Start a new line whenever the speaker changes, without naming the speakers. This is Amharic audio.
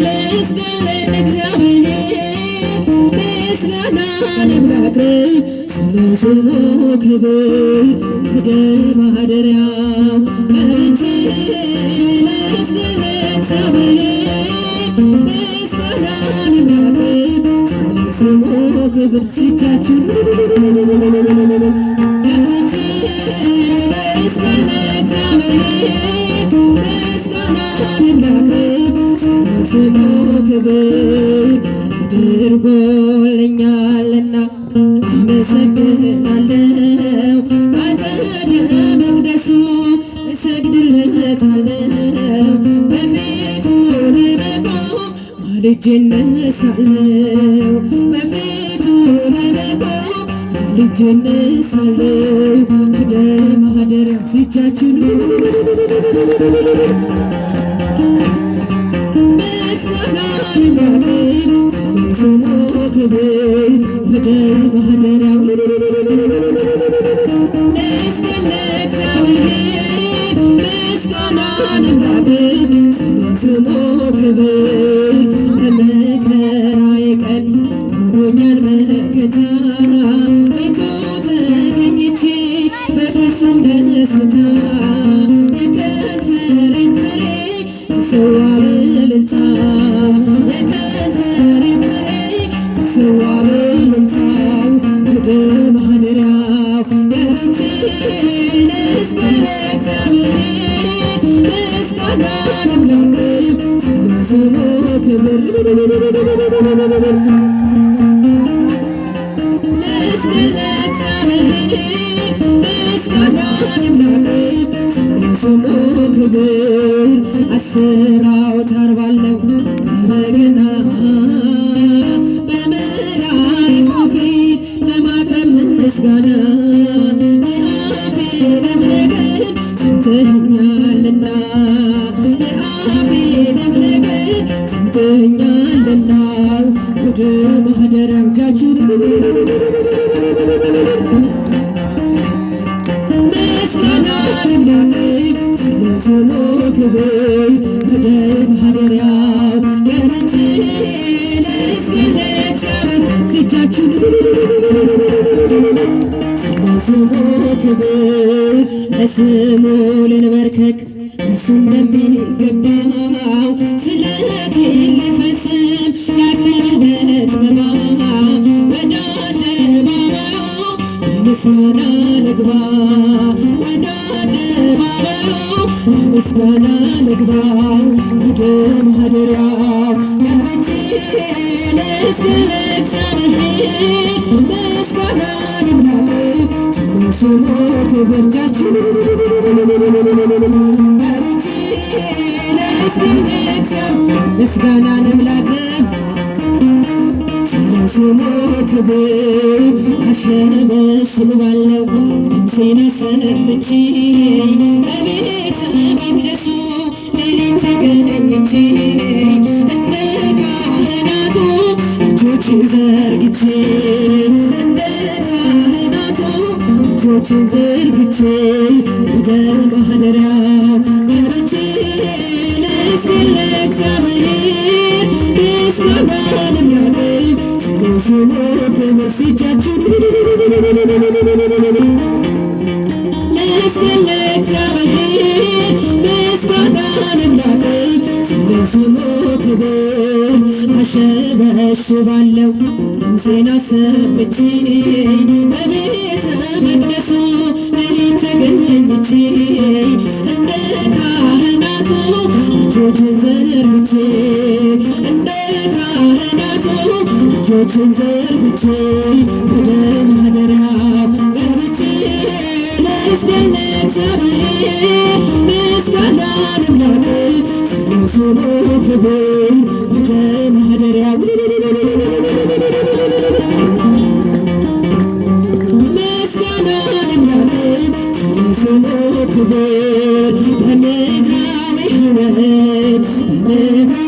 ልስገድ ለእግዚአብሔር ምስጋናን ላቅርብ ስለ ስሙ ክብር ወደ ማደሪያው ገብቼ ልስገድ ለእግዚአብሔር ምስጋናን ላቅርብ ስለ ስሙ ክብር ሲቻችሁ ገብቼ ልስገድ ለእግዚአብሔር ምስጋናን ላቅርብ ስለ ስሙ ክብር አድርጎልኛልና አመሰግናለሁ። ባጸደ መቅደሱ እሰግድለታለሁ። በፊቱ ለመቆም ማልጄ እነሳለሁ። በፊቱ ለመቆም ማልጄ እነሳለሁ። ወደ ማደሪያው ሲቻችሁ ምስጋናን ላቅርብ ስለ ስሙ ክብር ወደ ማደሪያው ልስገድ ለእግዚአብሔር ምስጋናን ላቅርብ ስለ ስሙ ክብር በመከራዬ ቀን ሆኖኛል መከታ ቤቱ ተገኝቼ በፍጹም ደስታ የከንፈሬን ፍሬ ልሰዋ በእልልታ የከንፈሬን ፍሬ ልሰዋ በእልልታ ወደ ማደሪያው ገብቼ ልስገድ ለእግዚአብሔር ምስጋናን ላቅርብ ስለ ስሙ ክብር ልስገድ ለእግዚአብሔር ምስጋናን ላቅርብ ስለ ስሙ ክብር አስር አውታር ባለው በበገና በመላእክቱ ፊት ለማቅረብ ምስጋና የአፌንም ነገር ሰምተኸኛልና የአፌንም ነገር ሰምተኸኛልና ወደ ማደሪያው እጃችሁን ምስጋናን ላቅርብ ስለ ስሙ ክብር ወደ ማደሪያው ገብቼ ልስገድ ለእግዚአብሔር ሲቻችሁ ስለ ስሙ ክብር ለስሙ ልንበርከክ እርሱ እንደሚገባው ስለቴን ልፈጽም ላቅርብለት መባ ወደ አደባባዩ በምስጋና ልግባ ወደ አደባባዩ በምስጋና ልግባ ወደ ማደሪያው ገብቼ ልስገድ ለእግዚአብሔር ምስጋናን ላቅርብ ስለ ስሙ ክብር እጃችሁን ገብቼ ልስገድ ለእግዚአብሔር ምስጋናን ላቅርብ ስለ ስሙ ክብር አሸበሽባለሁ ድምፄን አሰምቼ በቤተ መቅደሱ ሌሊት ተገኝቼ እንደ ካህናቱ እጆችን ዘርግቼ እንደ ካህናቱ እጆችን ዘርግቼ ወደ ማደሪያው ገብቼ ልስገድ ለእግዚአብሔር ምስጋናን ላቅርብ ስለ ስሙ ክብር ሲቻችሁ ልስገድ ለእግዚአብሔር ምስጋናን ላቅርብ ስለ ስሙ ክብር አሸበሽባለሁ ድምፄን አሰምቼ በቤተ መቅደሱ ሌሊት ተገኝቼ እንደ ካህናቱ እጆችን ዘርግቼ እንደ ካህናቱ እጆችን ዘርግቼ ወደ ማደሪያው ገብቼ ልስገድ ለእግዚአብሔር ምስጋናን ላቅርብ ስለ ስሙ ክብር ወደ ማደሪያው